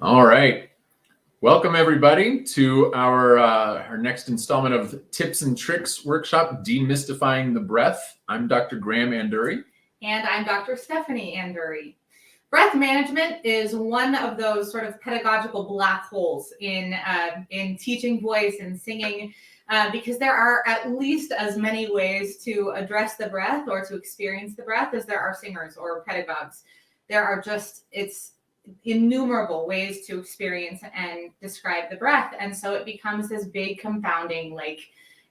All right. Welcome, everybody, to our next installment of Tips and Tricks workshop, Demystifying the Breath. I'm Dr. Graham Anduri. And I'm Dr. Stephanie Anduri. Breath management is one of those sort of pedagogical black holes in teaching voice and singing, because there are at least as many ways to address the breath or to experience the breath as there are singers or pedagogues. There are it's innumerable ways to experience and describe the breath. And so it becomes this big confounding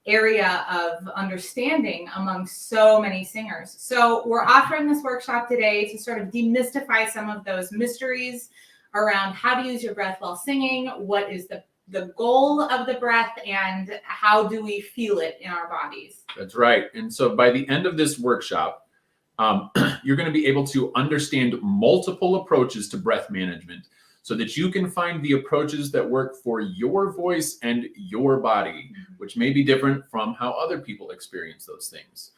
area of understanding among so many singers. So we're offering this workshop today to sort of demystify some of those mysteries around how to use your breath while singing, what is the goal of the breath, and how do we feel it in our bodies. That's right. And so by the end of this workshop, you're going to be able to understand multiple approaches to breath management so that you can find the approaches that work for your voice and your body, which may be different from how other people experience those things.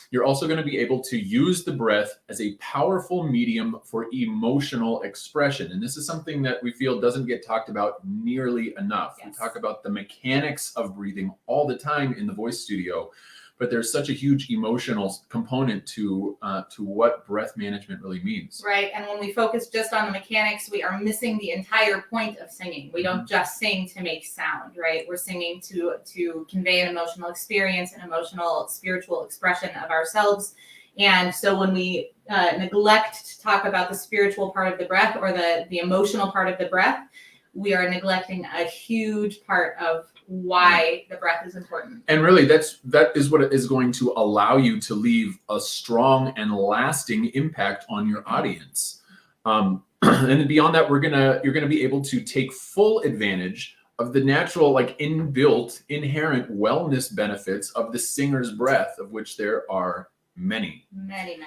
You're also going to be able to use the breath as a powerful medium for emotional expression. And this is something that we feel doesn't get talked about nearly enough. Yes. We talk about the mechanics of breathing all the time in the voice studio, but there's such a huge emotional component to what breath management really means. Right. And when we focus just on the mechanics, we are missing the entire point of singing. We don't just sing to make sound, right? We're singing to convey an emotional experience, an emotional, spiritual expression of ourselves. And so when we neglect to talk about the spiritual part of the breath or the emotional part of the breath, we are neglecting a huge part of why the breath is important. And really, that is what is going to allow you to leave a strong and lasting impact on your audience. And then beyond that, you're gonna be able to take full advantage of the natural, inbuilt, inherent wellness benefits of the singer's breath, of which there are many. Many.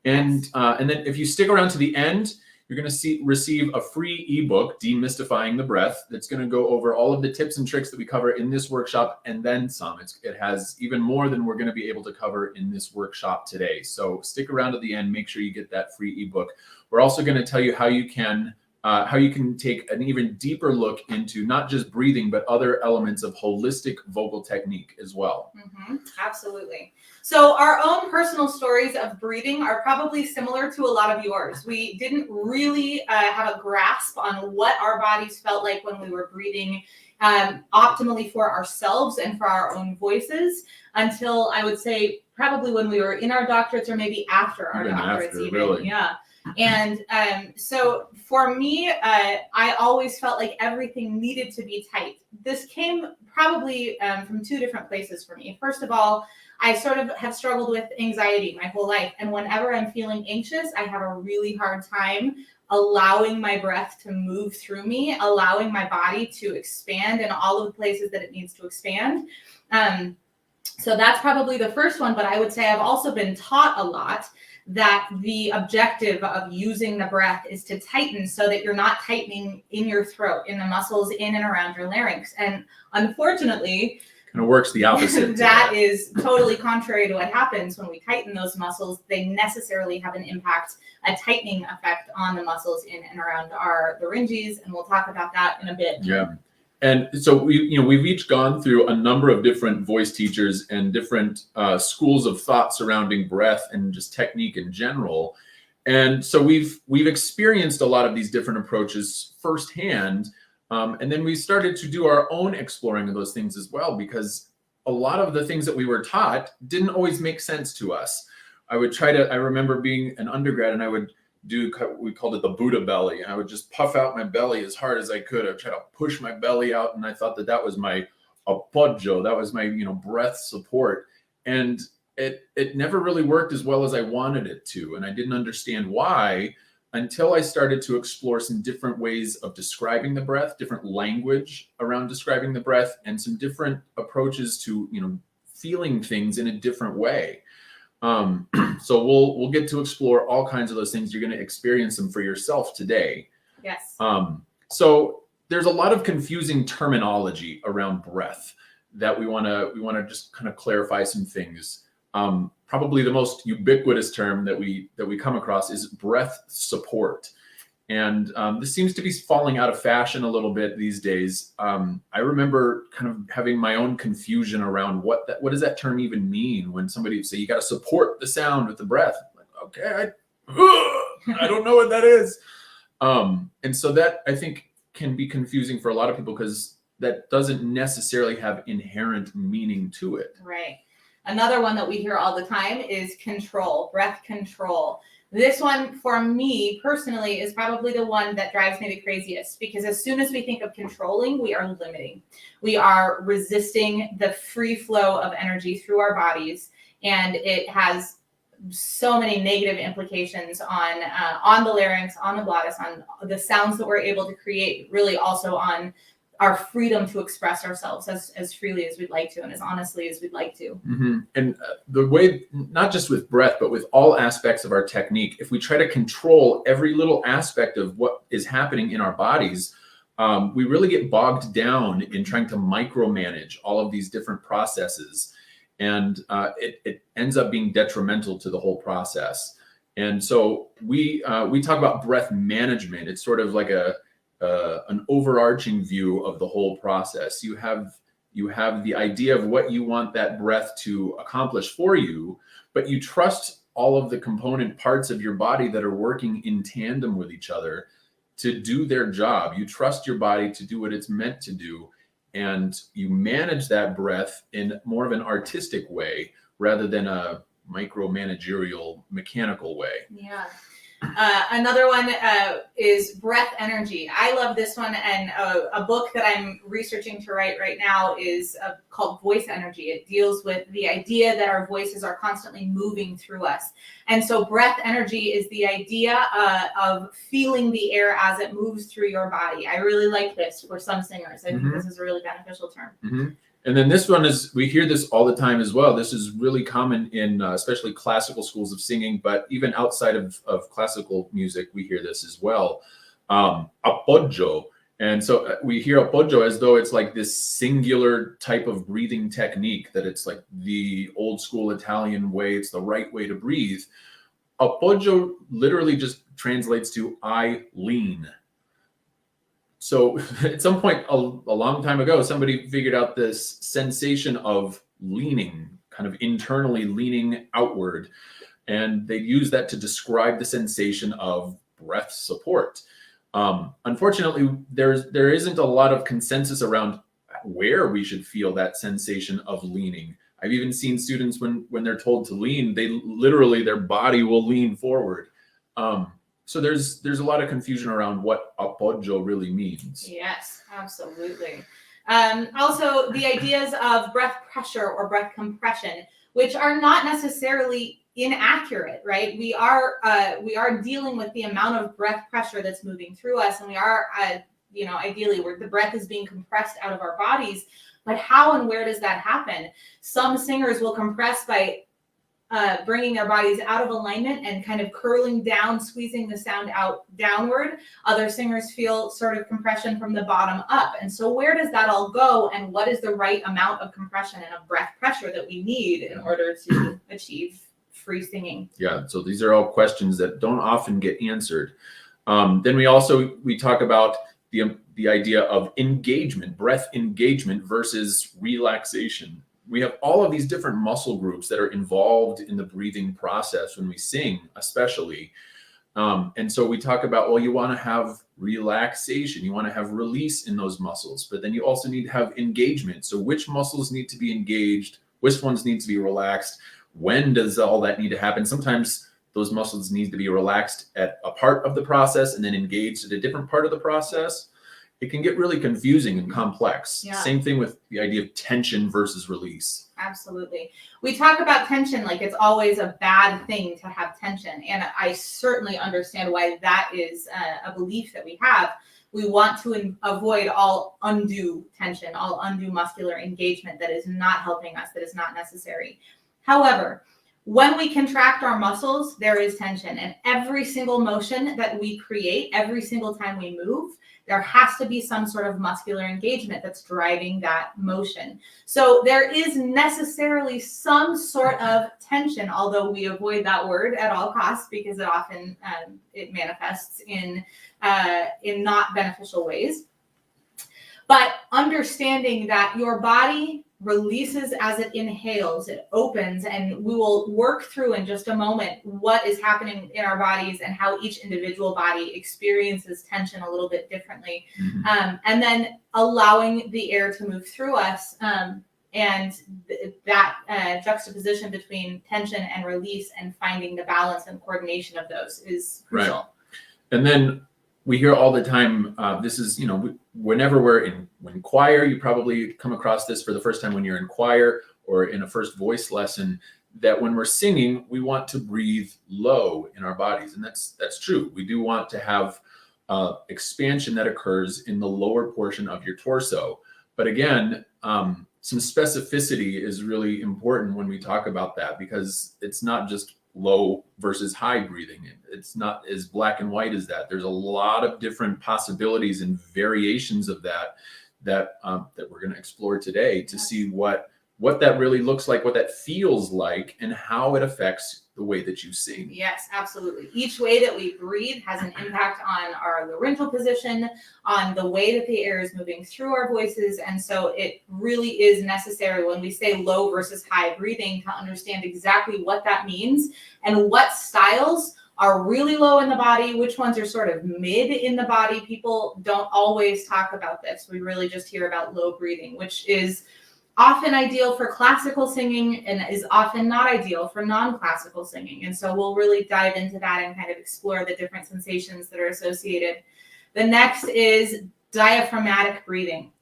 And Yes. And then if you stick around to the end, you're going to receive a free ebook, Demystifying the Breath, that's going to go over all of the tips and tricks that we cover in this workshop and then some. It has even more than we're going to be able to cover in this workshop today. So stick around to the end. Make sure you get that free ebook. We're also going to tell you how you can take an even deeper look into not just breathing, but other elements of holistic vocal technique as well. Mm-hmm. Absolutely. So our own personal stories of breathing are probably similar to a lot of yours. We didn't really have a grasp on what our bodies felt like when we were breathing optimally for ourselves and for our own voices until, I would say, probably when we were in our doctorates or maybe after our doctorates. Really. Yeah. And so for me, I always felt like everything needed to be tight. This came probably from two different places for me. First of all, I sort of have struggled with anxiety my whole life. And whenever I'm feeling anxious, I have a really hard time allowing my breath to move through me, allowing my body to expand in all of the places that it needs to expand. So that's probably the first one. But I would say I've also been taught a lot that the objective of using the breath is to tighten so that you're not tightening in your throat, in the muscles in and around your larynx. And unfortunately, kind of works the opposite. That is totally contrary to what happens when we tighten those muscles. They necessarily have an impact, a tightening effect on the muscles in and around our larynges. And we'll talk about that in a bit. Yeah. And so we've each gone through a number of different voice teachers and different schools of thought surrounding breath and just technique in general. And so we've experienced a lot of these different approaches firsthand. And then we started to do our own exploring of those things as well, because a lot of the things that we were taught didn't always make sense to us. I remember being an undergrad and I would we called it the Buddha belly. And I would just puff out my belly as hard as I could. I would try to push my belly out. And I thought that was my Appoggio. That was my, breath support. And it never really worked as well as I wanted it to. And I didn't understand why until I started to explore some different ways of describing the breath, different language around describing the breath, and some different approaches to, feeling things in a different way. So we'll get to explore all kinds of those things. You're going to experience them for yourself today. Yes. So there's a lot of confusing terminology around breath that we want to just kind of clarify some things. Probably the most ubiquitous term that we come across is breath support. And this seems to be falling out of fashion a little bit these days. I remember kind of having my own confusion around what does that term even mean when somebody would say you got to support the sound with the breath. Like, okay, I don't know what that is. And so that I think can be confusing for a lot of people because that doesn't necessarily have inherent meaning to it. Right. Another one that we hear all the time is control, breath control. This one, for me personally, is probably the one that drives me the craziest, because as soon as we think of controlling, we are limiting. We are resisting the free flow of energy through our bodies, and it has so many negative implications on the larynx, on the glottis, on the sounds that we're able to create, really also on our freedom to express ourselves as freely as we'd like to and as honestly as we'd like to. Mm-hmm. And the way, not just with breath, but with all aspects of our technique, if we try to control every little aspect of what is happening in our bodies, we really get bogged down in trying to micromanage all of these different processes. And it ends up being detrimental to the whole process. And so we talk about breath management. It's sort of like an overarching view of the whole process. You have the idea of what you want that breath to accomplish for you, but you trust all of the component parts of your body that are working in tandem with each other to do their job. You trust your body to do what it's meant to do, and you manage that breath in more of an artistic way rather than a micromanagerial mechanical way. Yeah. Another one is breath energy. I love this one, and a book that I'm researching to write right now is called Voice Energy. It deals with the idea that our voices are constantly moving through us. And so breath energy is the idea of feeling the air as it moves through your body. I really like this for some singers. I think this is a really beneficial term. Mm-hmm. And then this one is, we hear this all the time as well. This is really common in especially classical schools of singing, but even outside of classical music, we hear this as well. Appoggio. And so we hear Appoggio as though it's like this singular type of breathing technique, that it's like the old school Italian way, it's the right way to breathe. Appoggio literally just translates to I lean. So at some point a long time ago, somebody figured out this sensation of leaning, kind of internally leaning outward. And they use that to describe the sensation of breath support. Unfortunately, there isn't a lot of consensus around where we should feel that sensation of leaning. I've even seen students when they're told to lean, they literally, their body will lean forward. So there's a lot of confusion around what appoggio really means. Yes, absolutely. Also, the ideas of breath pressure or breath compression, which are not necessarily inaccurate, right? We are dealing with the amount of breath pressure that's moving through us, and we are, ideally, where the breath is being compressed out of our bodies. But how and where does that happen? Some singers will compress by bringing their bodies out of alignment and kind of curling down, squeezing the sound out downward. Other singers feel sort of compression from the bottom up. And so where does that all go, and what is the right amount of compression and of breath pressure that we need in order to achieve free singing? Yeah, so these are all questions that don't often get answered. Then we talk about the idea of engagement, breath engagement versus relaxation. We have all of these different muscle groups that are involved in the breathing process when we sing, especially. And so we talk about, well, you want to have relaxation, you want to have release in those muscles, but then you also need to have engagement. So which muscles need to be engaged? Which ones need to be relaxed? When does all that need to happen? Sometimes those muscles need to be relaxed at a part of the process and then engaged at a different part of the process. It can get really confusing and complex. Yeah. Same thing with the idea of tension versus release. Absolutely. We talk about tension like it's always a bad thing to have tension. And I certainly understand why that is a belief that we have. We want to avoid all undue tension, all undue muscular engagement that is not helping us, that is not necessary. However, When we contract our muscles, there is tension. And every single motion that we create, every single time we move, there has to be some sort of muscular engagement that's driving that motion. So there is necessarily some sort of tension, although we avoid that word at all costs because it often it manifests in not beneficial ways. But understanding that your body releases as it inhales, it opens, and we will work through in just a moment what is happening in our bodies and how each individual body experiences tension a little bit differently. And then allowing the air to move through us, and that juxtaposition between tension and release and finding the balance and coordination of those is crucial. Right. And then we hear all the time, this is, whenever we're in choir, you probably come across this for the first time when you're in choir or in a first voice lesson, that when we're singing, we want to breathe low in our bodies. And that's true. We do want to have expansion that occurs in the lower portion of your torso. But again, some specificity is really important when we talk about that, because it's not just low versus high breathing. It's not as black and white as that. There's a lot of different possibilities and variations of that we're going to explore today to see what that really looks like, what that feels like, and how it affects the way that you sing. Yes, absolutely. Each way that we breathe has an impact on our laryngeal position, on the way that the air is moving through our voices. And so it really is necessary when we say low versus high breathing to understand exactly what that means and what styles are really low in the body, which ones are sort of mid in the body. People don't always talk about this. We really just hear about low breathing, which is often ideal for classical singing and is often not ideal for non-classical singing. And so we'll really dive into that and kind of explore the different sensations that are associated. The next is diaphragmatic breathing.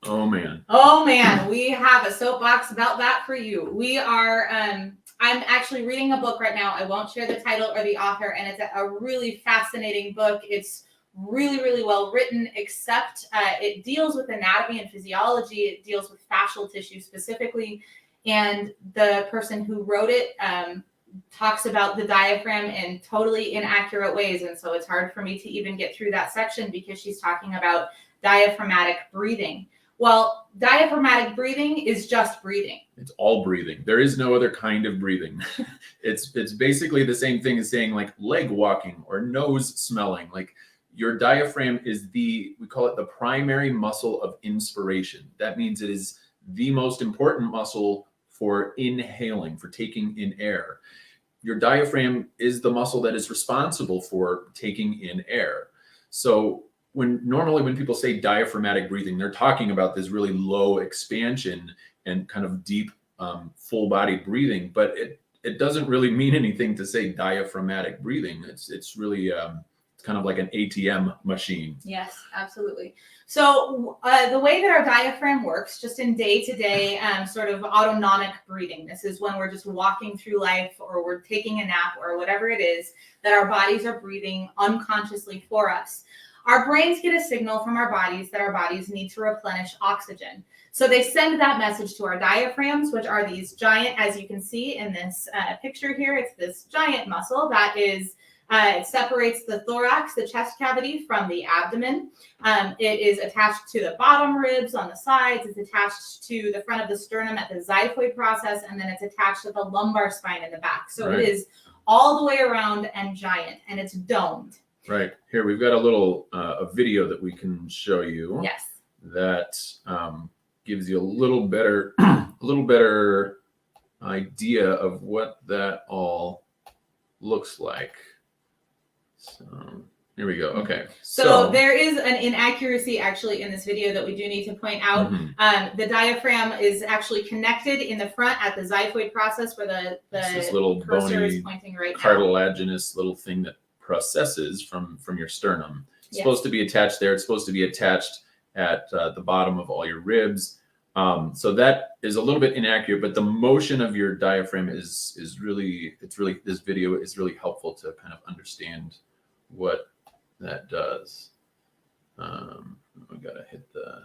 Oh man, we have a soapbox about that for you. We are, I'm actually reading a book right now. I won't share the title or the author, and it's a really fascinating book. It's really, really well written, except it deals with anatomy and physiology. It deals with fascial tissue specifically. And the person who wrote it talks about the diaphragm in totally inaccurate ways. And so it's hard for me to even get through that section because she's talking about diaphragmatic breathing. Well, diaphragmatic breathing is just breathing. It's all breathing. There is no other kind of breathing. It's basically the same thing as saying like leg walking or nose smelling. Like, your diaphragm is we call it the primary muscle of inspiration. That means it is the most important muscle for inhaling, for taking in air. Your diaphragm is the muscle that is responsible for taking in air. So normally when people say diaphragmatic breathing, they're talking about this really low expansion and kind of deep, full body breathing, but it doesn't really mean anything to say diaphragmatic breathing. It's really, kind of like an ATM machine. Yes, absolutely. So the way that our diaphragm works, just in day-to-day sort of autonomic breathing, this is when we're just walking through life or we're taking a nap or whatever it is, that our bodies are breathing unconsciously for us. Our brains get a signal from our bodies that our bodies need to replenish oxygen. So they send that message to our diaphragms, which are these giant, as you can see in this picture here, it's this giant muscle that is it separates the thorax, the chest cavity, from the abdomen. It is attached to the bottom ribs on the sides. It's attached to the front of the sternum at the xiphoid process, and then it's attached to the lumbar spine in the back. So It is all the way around and giant, and it's domed. Right. Here, we've got a little a video that we can show you. Yes. That gives you a little better idea of what that all looks like. So here we go. Okay. So there is an inaccuracy actually in this video that we do need to point out. The diaphragm is actually connected in the front at the xiphoid process where the this little cursor bony is pointing right cartilaginous little thing that processes from your sternum. It's supposed to be attached there. It's supposed to be attached at the bottom of all your ribs. So that is a little bit inaccurate, but the motion of your diaphragm is really this video is really helpful to kind of understand what that does. We gotta hit the.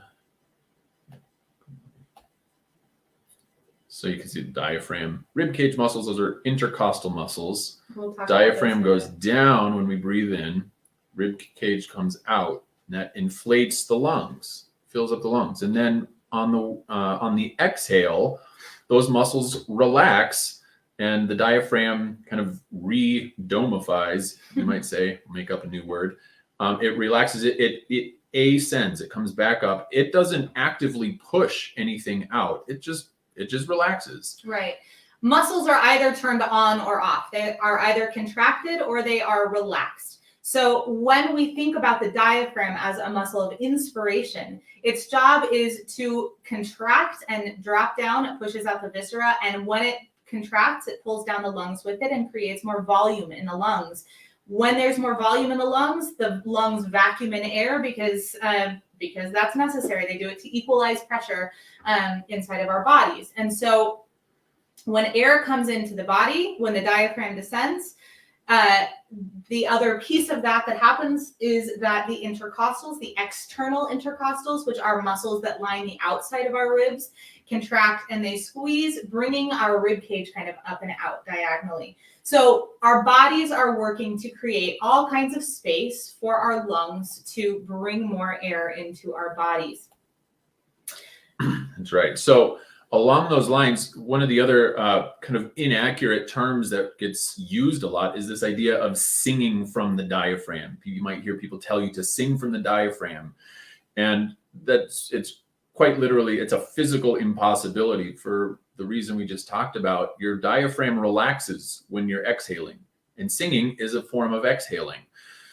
So you can see the diaphragm, rib cage muscles, those are intercostal muscles. We'll talk about Diaphragm those goes down when we breathe in, rib cage comes out, and that inflates the lungs, fills up the lungs. And then on the exhale, those muscles relax and the diaphragm kind of re-domifies, you might say, make up a new word. It relaxes, it ascends, it comes back up. It doesn't actively push anything out. It just relaxes. Right. Muscles are either turned on or off. They are either contracted or they are relaxed. So when we think about the diaphragm as a muscle of inspiration, its job is to contract and drop down. It pushes out the viscera. And when it contracts, it pulls down the lungs with it and creates more volume in the lungs. When there's more volume in the lungs vacuum in air because that's necessary. They do it to equalize pressure inside of our bodies. And so when air comes into the body, when the diaphragm descends, the other piece of that happens is that the intercostals, the external intercostals, which are muscles that line the outside of our ribs, contract and they squeeze, bringing our rib cage kind of up and out diagonally. So our bodies are working to create all kinds of space for our lungs to bring more air into our bodies. That's right. So along those lines, one of the other kind of inaccurate terms that gets used a lot is this idea of singing from the diaphragm. You might hear people tell you to sing from the diaphragm. And it's quite literally, it's a physical impossibility for the reason we just talked about. Your diaphragm relaxes when you're exhaling, and singing is a form of exhaling.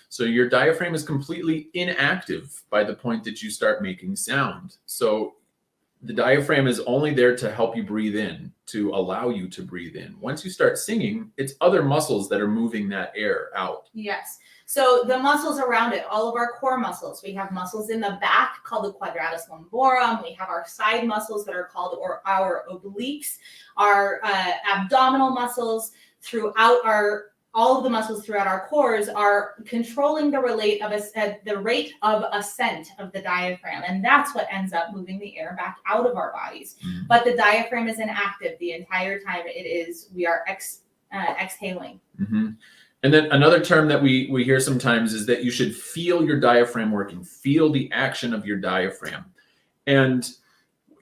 So your diaphragm is completely inactive by the point that you start making sound. So the diaphragm is only there to help you breathe in, to allow you to breathe in. Once you start singing, it's other muscles that are moving that air out. Yes. So the muscles around it, all of our core muscles, we have muscles in the back called the quadratus lumborum. We have our side muscles that are called our obliques, our abdominal muscles throughout all of the muscles throughout our cores are controlling the rate of ascent of the diaphragm. And that's what ends up moving the air back out of our bodies. Mm-hmm. But the diaphragm is inactive the entire time we are exhaling. Mm-hmm. And then another term that we hear sometimes is that you should feel your diaphragm working, feel the action of your diaphragm. And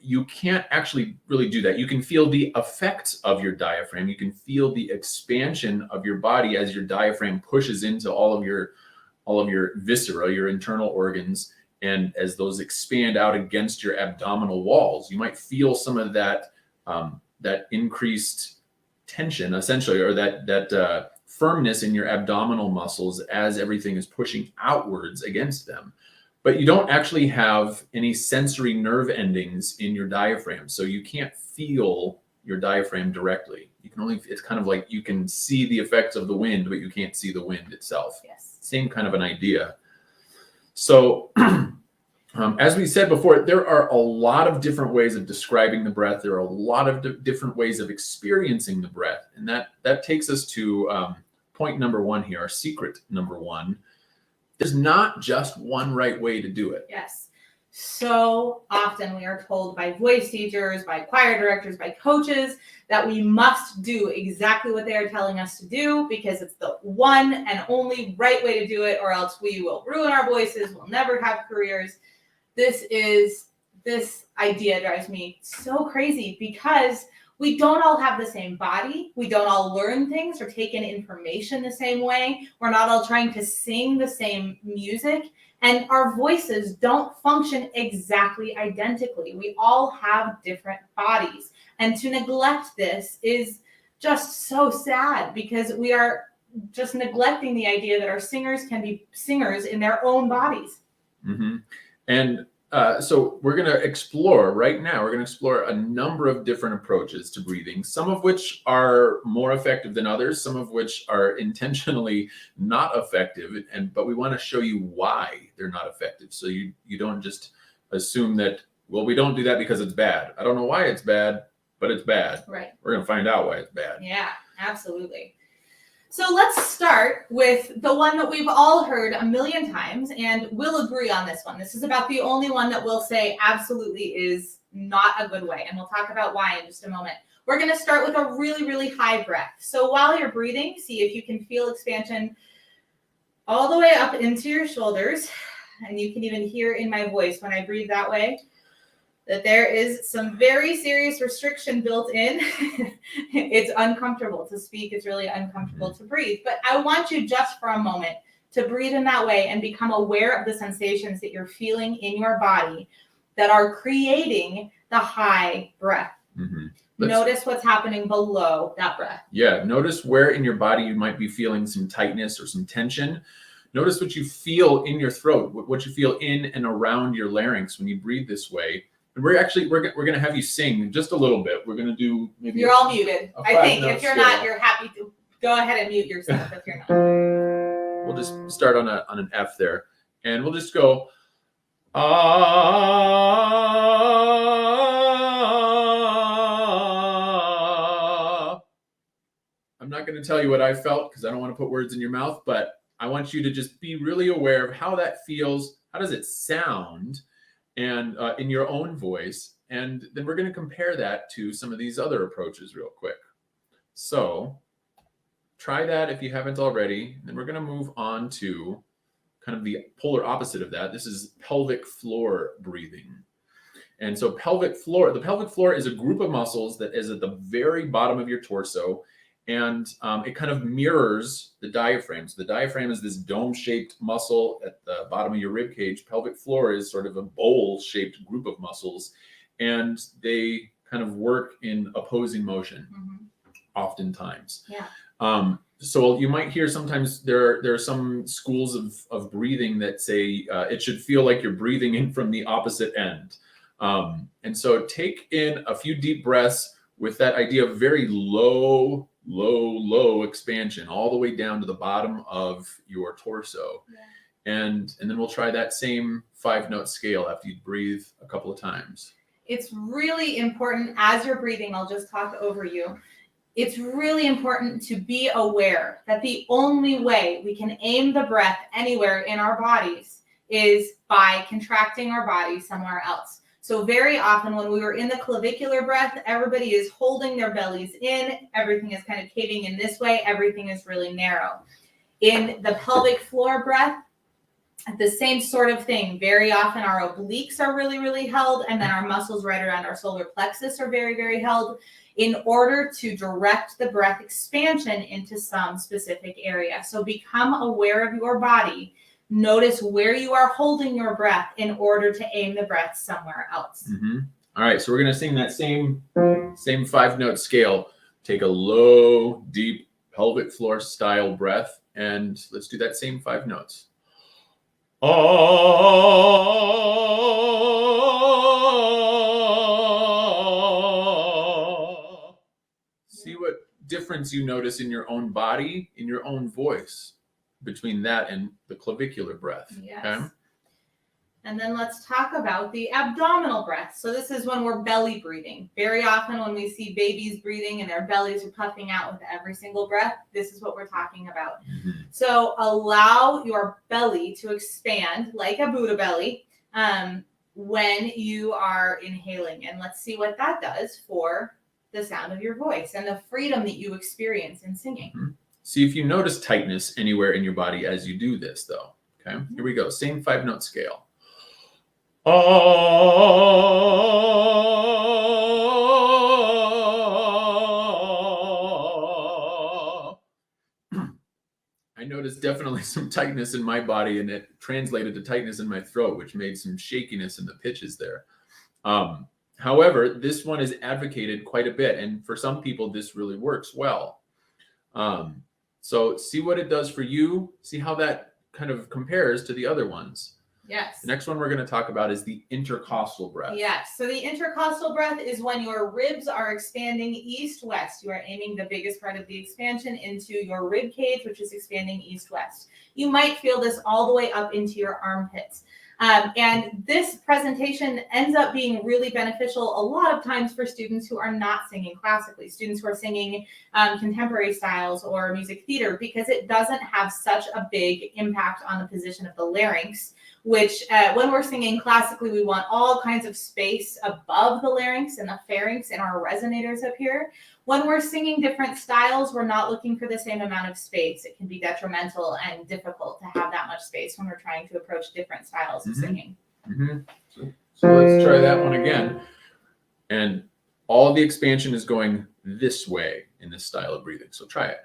you can't actually really do that. You can feel the effects of your diaphragm. You can feel the expansion of your body as your diaphragm pushes into all of your viscera, your internal organs, and as those expand out against your abdominal walls, you might feel some of that increased tension, essentially, or that firmness in your abdominal muscles as everything is pushing outwards against them. But you don't actually have any sensory nerve endings in your diaphragm. So you can't feel your diaphragm directly. It's kind of like you can see the effects of the wind, but you can't see the wind itself. Yes. Same kind of an idea. So as we said before, there are a lot of different ways of describing the breath. There are a lot of different ways of experiencing the breath. And that takes us to point number one here, our secret number one. There's not just one right way to do it. Yes. So often we are told by voice teachers, by choir directors, by coaches that we must do exactly what they are telling us to do because it's the one and only right way to do it, or else we will ruin our voices, we'll never have careers. This idea drives me so crazy because we don't all have the same body. We don't all learn things or take in information the same way. We're not all trying to sing the same music. And our voices don't function exactly identically. We all have different bodies. And to neglect this is just so sad because we are just neglecting the idea that our singers can be singers in their own bodies. Mm-hmm. And so we're going to explore a number of different approaches to breathing, some of which are more effective than others, some of which are intentionally not effective. But we want to show you why they're not effective. So you don't just assume that, well, we don't do that because it's bad. I don't know why it's bad, but it's bad. Right. We're going to find out why it's bad. Yeah, absolutely. So let's start with the one that we've all heard a million times, and we'll agree on this one. This is about the only one that we'll say absolutely is not a good way, and we'll talk about why in just a moment. we're going to start with a really, really high breath. So while you're breathing, see if you can feel expansion all the way up into your shoulders. And you can even hear in my voice when I breathe that way that there is some very serious restriction built in. It's uncomfortable to speak. It's really uncomfortable to breathe. But I want you just for a moment to breathe in that way and become aware of the sensations that you're feeling in your body that are creating the high breath. Mm-hmm. Notice what's happening below that breath. Yeah, notice where in your body you might be feeling some tightness or some tension. Notice what you feel in your throat, what you feel in and around your larynx when you breathe this way. And we're going to have you sing just a little bit. We're going to do maybe. You're all muted. I think if you're scale. not, you're happy to go ahead and mute yourself if you're not. We'll just start on an F there, and we'll just go. I'm not going to tell you what I felt because I don't want to put words in your mouth, but I want you to just be really aware of how that feels. How does it sound? And in your own voice, and then we're going to compare that to some of these other approaches real quick. So try that if you haven't already. Then we're going to move on to kind of the polar opposite of that. This is pelvic floor breathing. And so the pelvic floor is a group of muscles that is at the very bottom of your torso, and it kind of mirrors the diaphragm. So the diaphragm is this dome-shaped muscle at the bottom of your rib cage. Pelvic floor is sort of a bowl-shaped group of muscles, and they kind of work in opposing motion, oftentimes. Yeah. So you might hear sometimes there are some schools of breathing that say it should feel like you're breathing in from the opposite end. And so take in a few deep breaths with that idea of very low expansion all the way down to the bottom of your torso. Yeah. And then we'll try that same 5-note scale after you breathe a couple of times. It's really important as you're breathing, I'll just talk over you. It's really important to be aware that the only way we can aim the breath anywhere in our bodies is by contracting our body somewhere else. So very often when we were in the clavicular breath, everybody is holding their bellies in, everything is kind of caving in this way, everything is really narrow. In the pelvic floor breath, the same sort of thing. Very often our obliques are really, really held, and then our muscles right around our solar plexus are very, very held in order to direct the breath expansion into some specific area. So become aware of your body. Notice where you are holding your breath in order to aim the breath somewhere else. Mm-hmm. All right, so we're going to sing that same 5-note scale. Take a low, deep pelvic floor style breath, and let's do that same 5 notes. See what difference you notice in your own body, in your own voice, between that and the clavicular breath. Yes. Okay? And then let's talk about the abdominal breath. So this is when we're belly breathing. Very often when we see babies breathing and their bellies are puffing out with every single breath, this is what we're talking about. Mm-hmm. So allow your belly to expand like a Buddha belly when you are inhaling. And let's see what that does for the sound of your voice and the freedom that you experience in singing. Mm-hmm. See if you notice tightness anywhere in your body as you do this, though. Okay, here we go. Same 5-note scale. I noticed definitely some tightness in my body, and it translated to tightness in my throat, which made some shakiness in the pitches there. However, this one is advocated quite a bit, and for some people, this really works well. So see what it does for you. See how that kind of compares to the other ones. Yes. The next one we're going to talk about is the intercostal breath. Yes. So the intercostal breath is when your ribs are expanding east-west. You are aiming the biggest part of the expansion into your rib cage, which is expanding east-west. You might feel this all the way up into your armpits. And this presentation ends up being really beneficial a lot of times for students who are not singing classically, students who are singing contemporary styles or music theater, because it doesn't have such a big impact on the position of the larynx, which when we're singing classically, we want all kinds of space above the larynx and the pharynx and our resonators up here. When we're singing different styles, we're not looking for the same amount of space. It can be detrimental and difficult to have that much space when we're trying to approach different styles of singing. So let's try that one again. And all of the expansion is going this way in this style of breathing. So try it.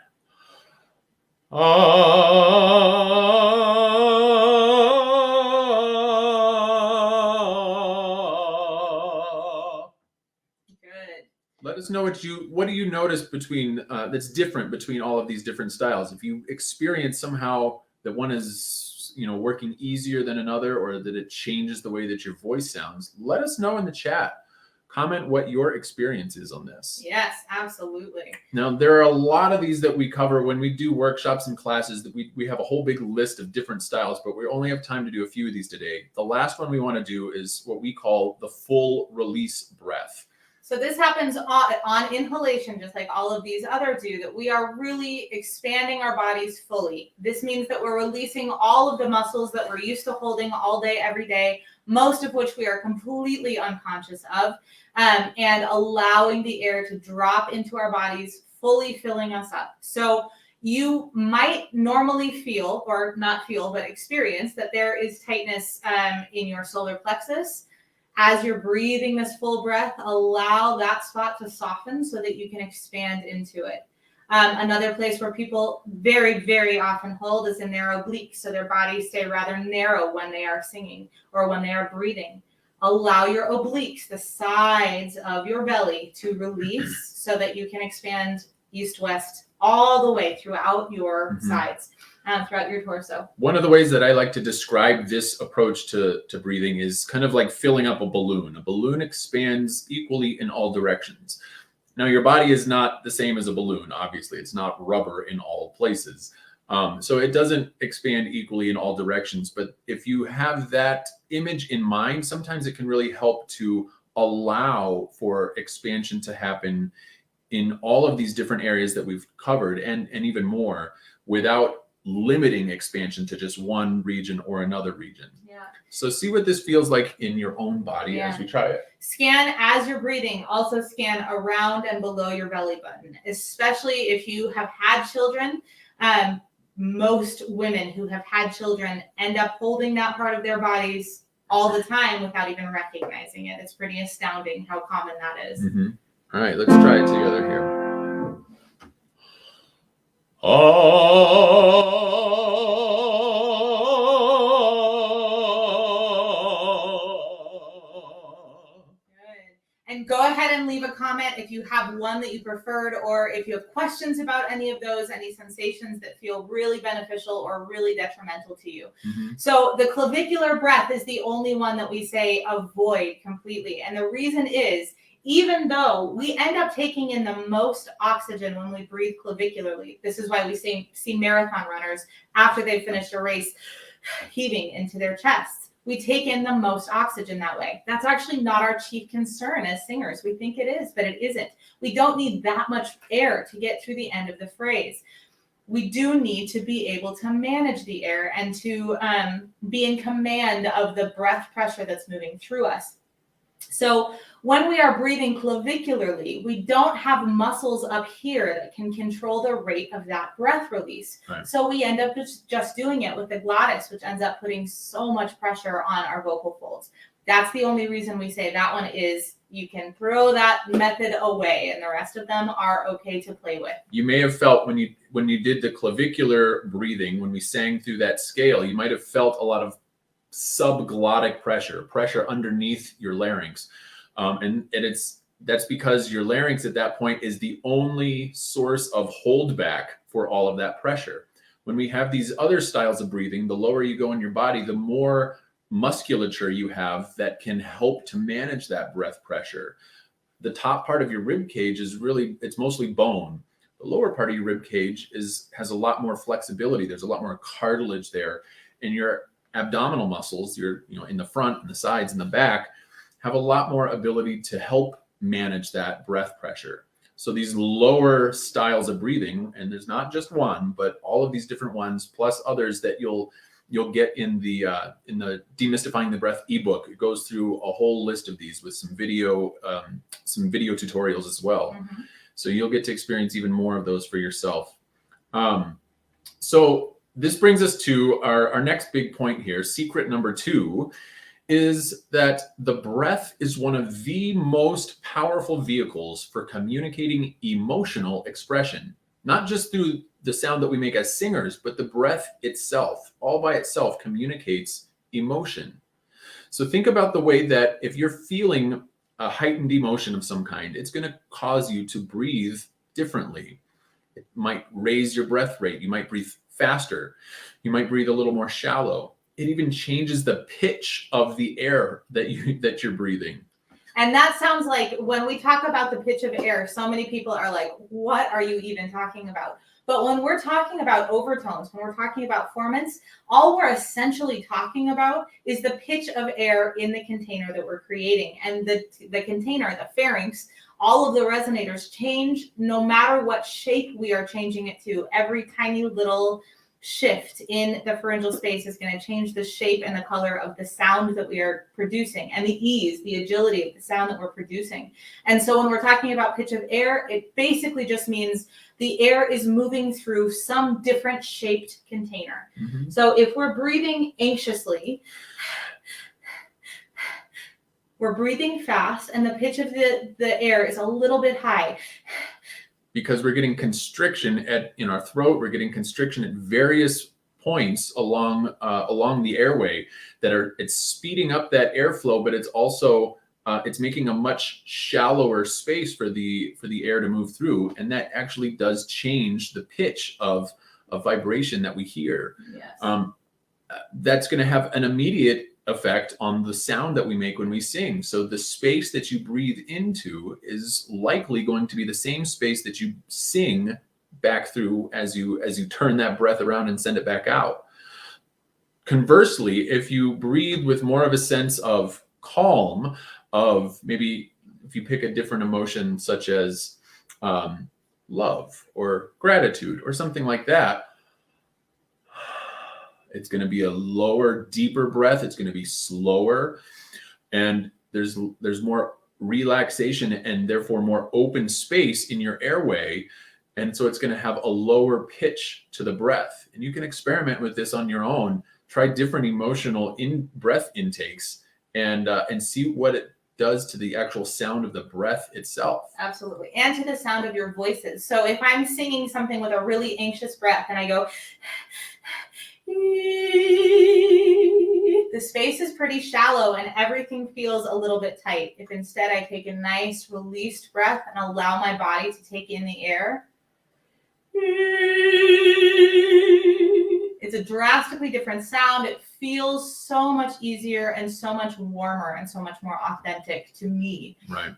Let us know what do you notice between that's different between all of these different styles. If you experience somehow that one is working easier than another, or that it changes the way that your voice sounds, let us know in the chat. Comment what your experience is on this. Yes, absolutely. Now, there are a lot of these that we cover when we do workshops and classes, that we have a whole big list of different styles, but we only have time to do a few of these today. The last one we want to do is what we call the full release breath. So this happens on inhalation, just like all of these other do, that we are really expanding our bodies fully. This means that we're releasing all of the muscles that we're used to holding all day, every day, most of which we are completely unconscious of, and allowing the air to drop into our bodies, fully filling us up. So you might normally feel, or not feel, but experience that there is tightness in your solar plexus. As you're breathing this full breath, allow that spot to soften so that you can expand into it. Another place where people very, very often hold is in their obliques, so their bodies stay rather narrow when they are singing or when they are breathing. Allow your obliques, the sides of your belly, to release so that you can expand east-west all the way throughout your sides. Throughout your torso. One of the ways that I like to describe this approach to breathing is kind of like filling up a balloon. A balloon expands equally in all directions. Now, your body is not the same as a balloon, obviously. It's not rubber in all places. So it doesn't expand equally in all directions. But if you have that image in mind, sometimes it can really help to allow for expansion to happen in all of these different areas that we've covered, and even more, without limiting expansion to just one region or another region. Yeah. So see what this feels like in your own body as we try it. Scan as you're breathing. Also scan around and below your belly button, especially if you have had children. Most women who have had children end up holding that part of their bodies all the time without even recognizing it. It's pretty astounding how common that is. All right, let's try it together here. Good. And go ahead and leave a comment if you have one that you preferred, or if you have questions about any of those, any sensations that feel really beneficial or really detrimental to you. So the clavicular breath is the only one that we say avoid completely. And the reason is, even though we end up taking in the most oxygen when we breathe clavicularly, this is why we see marathon runners after they've finished a race heaving into their chests. We take in the most oxygen that way. That's actually not our chief concern as singers. We think it is, but it isn't. We don't need that much air to get through the end of the phrase. We do need to be able to manage the air and to be in command of the breath pressure that's moving through us. So when we are breathing clavicularly, we don't have muscles up here that can control the rate of that breath release. Right. So we end up just doing it with the glottis, which ends up putting so much pressure on our vocal folds. That's the only reason we say that one is, you can throw that method away, and the rest of them are okay to play with. You may have felt when you did the clavicular breathing, when we sang through that scale, you might have felt a lot of subglottic pressure underneath your larynx. And that's because your larynx at that point is the only source of holdback for all of that pressure. When we have these other styles of breathing, the lower you go in your body, the more musculature you have that can help to manage that breath pressure. The top part of your rib cage it's mostly bone. The lower part of your rib cage has a lot more flexibility. There's a lot more cartilage there, and you're abdominal muscles, in the front and the sides and the back, have a lot more ability to help manage that breath pressure. So these lower styles of breathing, and there's not just one, but all of these different ones, plus others that you'll get in the Demystifying the Breath ebook. It goes through a whole list of these with some video tutorials as well. Mm-hmm. So you'll get to experience even more of those for yourself. So this brings us to our next big point here. Secret number 2 is that the breath is one of the most powerful vehicles for communicating emotional expression, not just through the sound that we make as singers, but the breath itself, all by itself, communicates emotion. So think about the way that if you're feeling a heightened emotion of some kind, it's going to cause you to breathe differently. It might raise your breath rate. You might breathe faster. You might breathe a little more shallow. It even changes the pitch of the air that you're breathing. And that sounds like, when we talk about the pitch of air, so many people are like, what are you even talking about? But when we're talking about overtones, when we're talking about formants, all we're essentially talking about is the pitch of air in the container that we're creating. And the container, the pharynx, all of the resonators change no matter what shape we are changing it to. Every tiny little shift in the pharyngeal space is going to change the shape and the color of the sound that we are producing, and the ease, the agility of the sound that we're producing. And so when we're talking about pitch of air, it basically just means the air is moving through some different shaped container. Mm-hmm. So if we're breathing anxiously, we're breathing fast, and the pitch of the air is a little bit high. Because we're getting constriction in our throat, we're getting constriction at various points along the airway it's speeding up that airflow, but it's also it's making a much shallower space for the air to move through, and that actually does change the pitch of vibration that we hear. Yes. That's going to have an immediate effect on the sound that we make when we sing. So the space that you breathe into is likely going to be the same space that you sing back through as you turn that breath around and send it back out. Conversely, if you breathe with more of a sense of calm, of maybe if you pick a different emotion such as love or gratitude or something like that, it's going to be a lower, deeper breath. It's going to be slower, and there's more relaxation and therefore more open space in your airway. And so it's going to have a lower pitch to the breath. And you can experiment with this on your own. Try different emotional breath intakes and see what it does to the actual sound of the breath itself. Absolutely. And to the sound of your voices. So if I'm singing something with a really anxious breath and I go, the space is pretty shallow and everything feels a little bit tight. If instead I take a nice released breath and allow my body to take in the air, it's a drastically different sound. It feels so much easier and so much warmer and so much more authentic to me. Right.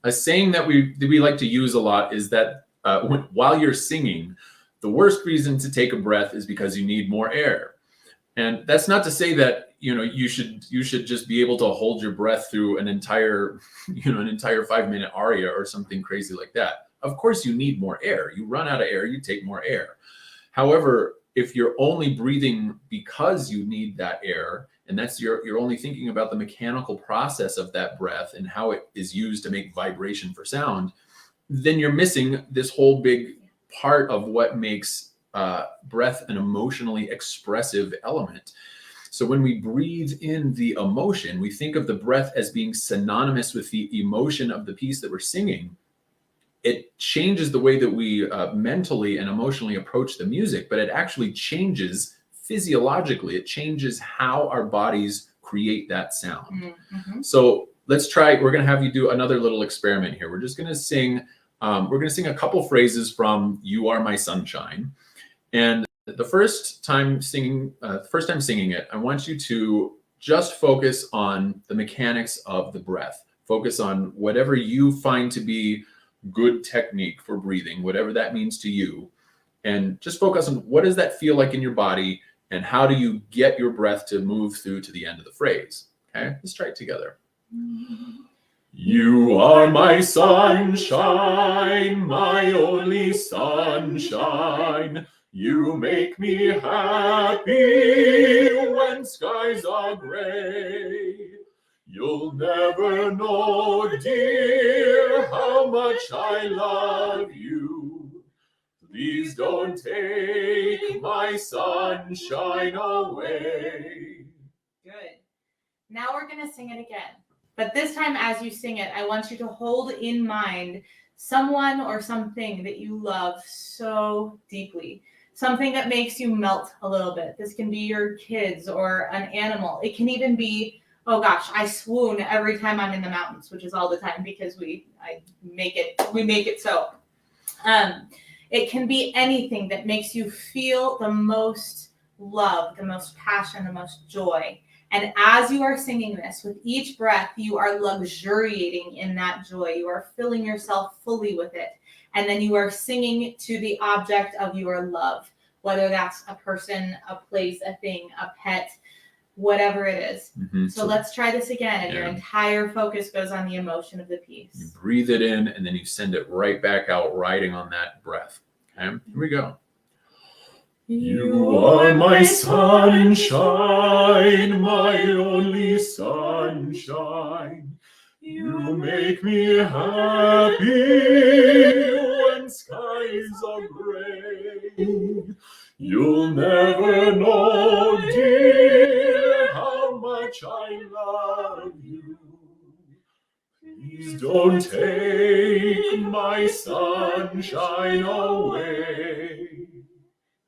A saying that we like to use a lot is that while you're singing, the worst reason to take a breath is because you need more air. And that's not to say that, you should just be able to hold your breath through an entire 5-minute aria or something crazy like that. Of course, you need more air. You run out of air, you take more air. However, if you're only breathing because you need that air, and that's you're only thinking about the mechanical process of that breath and how it is used to make vibration for sound, then you're missing this whole big part of what makes breath an emotionally expressive element. So when we breathe in the emotion, we think of the breath as being synonymous with the emotion of the piece that we're singing. It changes the way that we mentally and emotionally approach the music, but it actually changes physiologically. It changes how our bodies create that sound. Mm-hmm. So let's try. We're going to have you do another little experiment here. We're just going to sing. We're going to sing a couple phrases from "You Are My Sunshine," and the first time singing it, I want you to just focus on the mechanics of the breath. Focus on whatever you find to be good technique for breathing, whatever that means to you, and just focus on what does that feel like in your body And how do you get your breath to move through to the end of the phrase? Okay, let's try it together. You are my sunshine, my only sunshine. You make me happy when skies are gray. You'll never know, dear, how much I love you. Please don't take my sunshine away. Good. Now we're going to sing it again. But this time, as you sing it, I want you to hold in mind someone or something that you love so deeply. Something that makes you melt a little bit. This can be your kids or an animal. It can even be, oh gosh, I swoon every time I'm in the mountains, which is all the time because we make it so. It can be anything that makes you feel the most love, the most passion, the most joy. And as you are singing this, with each breath, you are luxuriating in that joy. You are filling yourself fully with it. And then you are singing to the object of your love, whether that's a person, a place, a thing, a pet, whatever it is. Mm-hmm. So let's try this again. And your entire focus goes on the emotion of the piece. You breathe it in, and then you send it right back out, riding on that breath. Okay, here we go. You are my sunshine, my only sunshine. You make me happy when skies are gray. You'll never know, dear, how much I love you. Please don't take my sunshine away.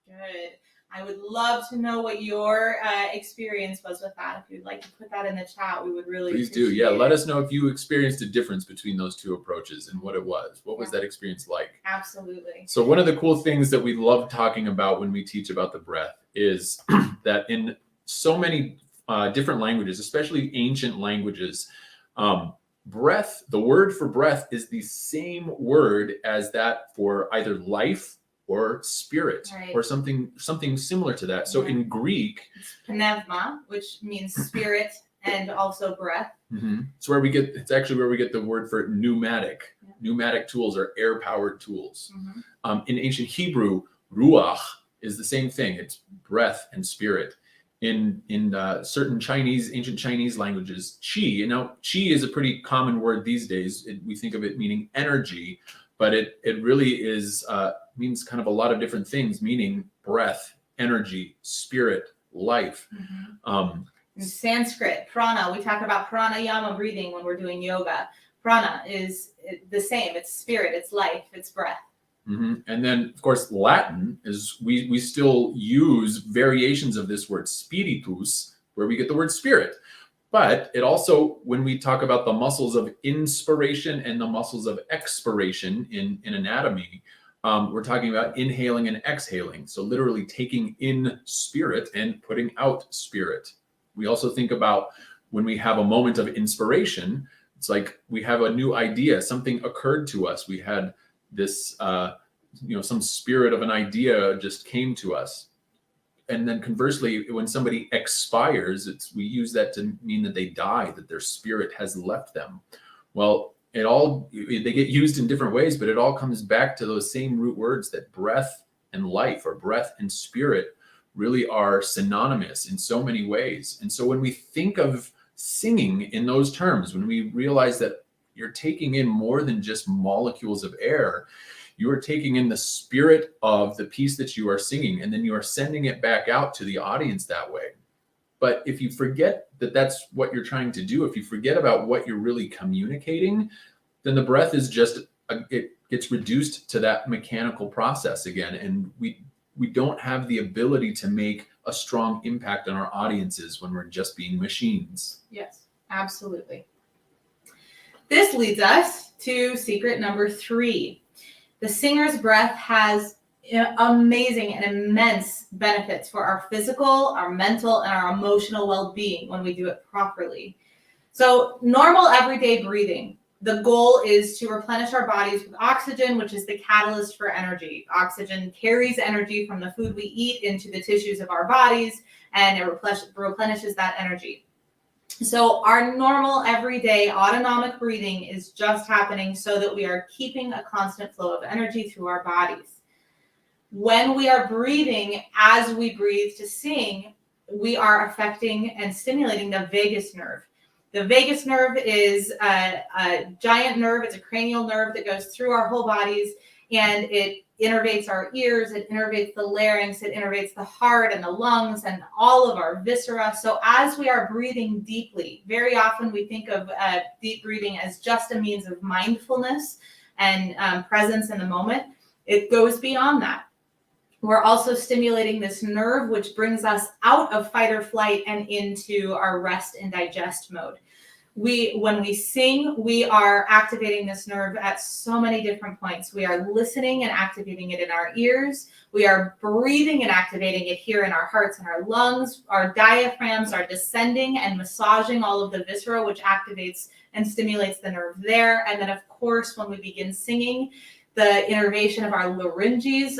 Good. I would love to know what your experience was with that. If you'd like to put that in the chat, we would really Please do. Yeah, let us know if you experienced a difference between those two approaches and what it was. What was that experience like? Absolutely. So one of the cool things that we love talking about when we teach about the breath is that in so many different languages, especially ancient languages, breath, the word for breath is the same word as that for either life or spirit, or something similar to that. So in Greek, it's pneuma, which means spirit and also breath. Mm-hmm. It's actually where we get the word for pneumatic. Yeah. Pneumatic tools are air-powered tools. Mm-hmm. In ancient Hebrew, ruach is the same thing. It's breath and spirit. In certain ancient Chinese languages, qi. Now, qi is a pretty common word these days. We think of it meaning energy, but it really is means kind of a lot of different things, meaning breath, energy, spirit, life. Mm-hmm. In Sanskrit, prana, we talk about pranayama breathing when we're doing yoga. Prana is the same. It's spirit, it's life, it's breath. Mm-hmm. And then, of course, Latin is we still use variations of this word spiritus, where we get the word spirit. But it also, when we talk about the muscles of inspiration and the muscles of expiration in anatomy, we're talking about inhaling and exhaling. So literally taking in spirit and putting out spirit. We also think about when we have a moment of inspiration, it's like we have a new idea, something occurred to us. We had this, some spirit of an idea just came to us. And then conversely, when somebody expires, we use that to mean that they die, that their spirit has left them. Well, they get used in different ways, but it all comes back to those same root words that breath and life, or breath and spirit, really are synonymous in so many ways. And so when we think of singing in those terms, when we realize that you're taking in more than just molecules of air, you are taking in the spirit of the piece that you are singing, and then you are sending it back out to the audience that way. But if you forget that that's what you're trying to do, if you forget about what you're really communicating, then the breath is just, it gets reduced to that mechanical process again. And we don't have the ability to make a strong impact on our audiences when we're just being machines. Yes, absolutely. This leads us to secret number 3. The singer's breath has amazing and immense benefits for our physical, our mental, and our emotional well-being when we do it properly. So normal everyday breathing The goal is to replenish our bodies with oxygen, which is the catalyst for energy. Oxygen carries energy from the food we eat into the tissues of our bodies, and it replenishes that energy. So our normal everyday autonomic breathing is just happening so that we are keeping a constant flow of energy through our bodies. When we are breathing, as we breathe to sing, we are affecting and stimulating the vagus nerve. The vagus nerve is a giant nerve. It's a cranial nerve that goes through our whole bodies, and it innervates our ears, it innervates the larynx, it innervates the heart and the lungs and all of our viscera. So as we are breathing deeply, very often we think of deep breathing as just a means of mindfulness and presence in the moment. It goes beyond that. We're also stimulating this nerve, which brings us out of fight or flight and into our rest and digest mode. When we sing, we are activating this nerve at so many different points. We are listening and activating it in our ears. We are breathing and activating it here in our hearts and our lungs. Our diaphragms are descending and massaging all of the viscera, which activates and stimulates the nerve there. And then, of course, when we begin singing, the innervation of our larynges,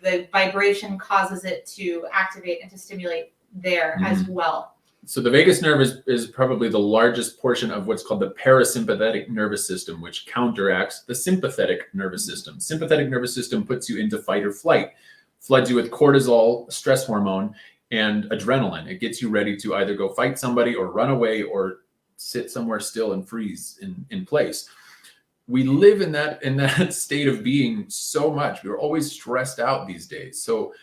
the vibration causes it to activate and to stimulate there as well. So the vagus nerve is probably the largest portion of what's called the parasympathetic nervous system, which counteracts the sympathetic nervous system. Sympathetic nervous system puts you into fight or flight, floods you with cortisol, stress hormone, and adrenaline. It gets you ready to either go fight somebody or run away or sit somewhere still and freeze in place. We live in that state of being so much. We're always stressed out these days. So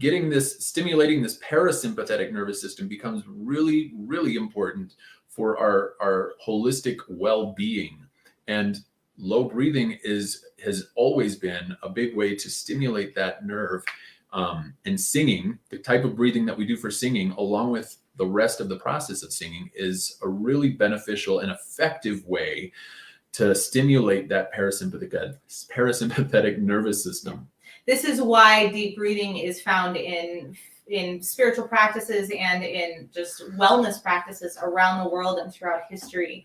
stimulating this parasympathetic nervous system becomes really, really important for our holistic well-being. And low breathing has always been a big way to stimulate that nerve. And singing, the type of breathing that we do for singing, along with the rest of the process of singing, is a really beneficial and effective way to stimulate that parasympathetic nervous system. This is why deep breathing is found in spiritual practices and in just wellness practices around the world and throughout history.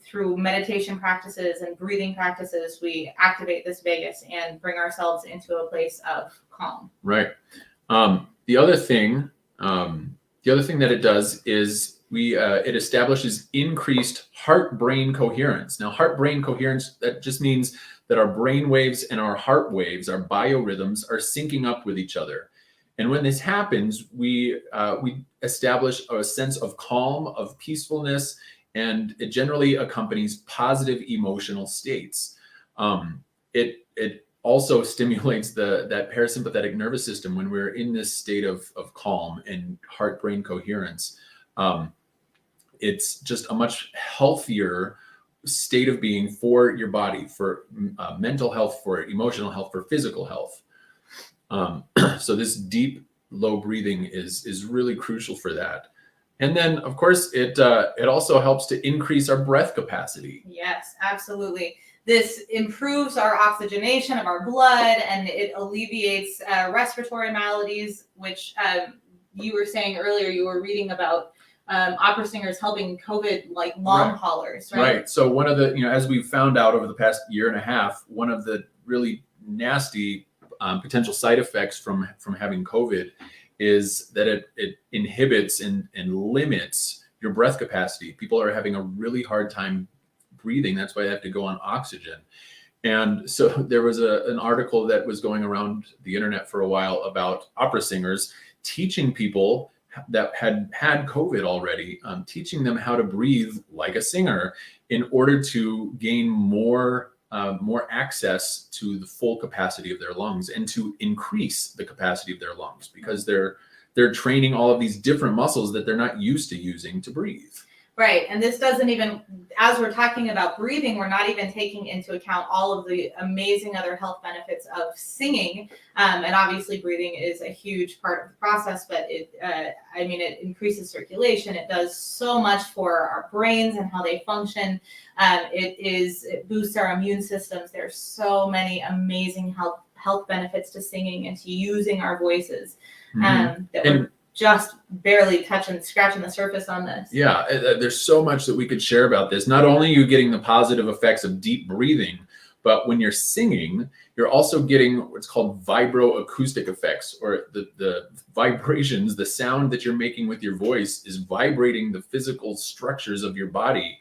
Through meditation practices and breathing practices, we activate this vagus and bring ourselves into a place of calm. Right. The other thing that it does is it establishes increased heart-brain coherence. Now, heart-brain coherence, that just means that our brain waves and our heart waves, our biorhythms, are syncing up with each other. And when this happens, we establish a sense of calm, of peacefulness, and it generally accompanies positive emotional states. It also stimulates that parasympathetic nervous system when we're in this state of calm and heart-brain coherence. It's just a much healthier state of being for your body, for mental health, for emotional health, for physical health. So this deep, low breathing is really crucial for that. And then, of course, it also helps to increase our breath capacity. Yes, absolutely. This improves our oxygenation of our blood, and it alleviates respiratory maladies, which you were saying earlier you were reading about opera singers helping COVID, like long haulers, right? Right. So one of the, as we've found out over the past year and a half, one of the really nasty potential side effects from having COVID is that it inhibits and limits your breath capacity. People are having a really hard time breathing. That's why they have to go on oxygen. And so there was an article that was going around the internet for a while about opera singers teaching people that had COVID already, teaching them how to breathe like a singer in order to gain more access to the full capacity of their lungs and to increase the capacity of their lungs, because they're training all of these different muscles that they're not used to using to breathe. Right. And this doesn't even, as we're talking about breathing, we're not even taking into account all of the amazing other health benefits of singing. And obviously breathing is a huge part of the process, but it increases circulation. It does so much for our brains and how they function. It boosts our immune systems. There's so many amazing health benefits to singing and to using our voices. just barely scratching the surface on this. Yeah, there's so much that we could share about this. Not only are you getting the positive effects of deep breathing, but when you're singing, you're also getting what's called vibroacoustic effects, or the vibrations, the sound that you're making with your voice is vibrating the physical structures of your body.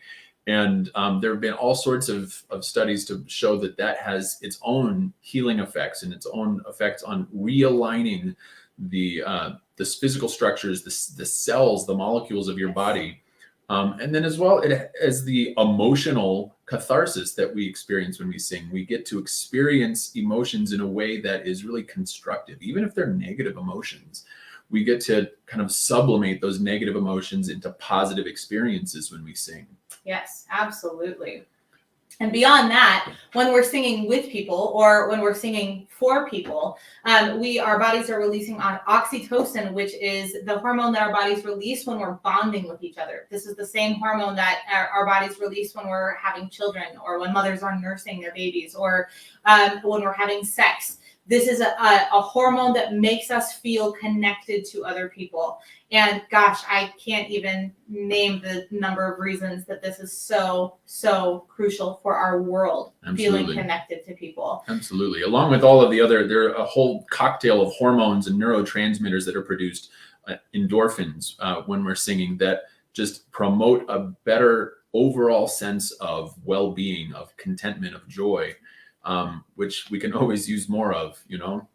And there have been all sorts of studies to show that that has its own healing effects and its own effects on realigning the physical structures, the cells, the molecules of your body. And then as well, it as the emotional catharsis that we experience when we sing. We get to experience emotions in a way that is really constructive, even if they're negative emotions. We get to kind of sublimate those negative emotions into positive experiences when we sing. Yes, absolutely. And beyond that, when we're singing with people or when we're singing for people, our bodies are releasing oxytocin, which is the hormone that our bodies release when we're bonding with each other. This is the same hormone that our bodies release when we're having children, or when mothers are nursing their babies, or when we're having sex. This is a hormone that makes us feel connected to other people. And gosh, I can't even name the number of reasons that this is so, so crucial for our world. Absolutely. Feeling connected to people. Absolutely. Along with all of the other, there are a whole cocktail of hormones and neurotransmitters that are produced, endorphins, when we're singing, that just promote a better overall sense of well-being, of contentment, of joy. Which we can always use more of, you know?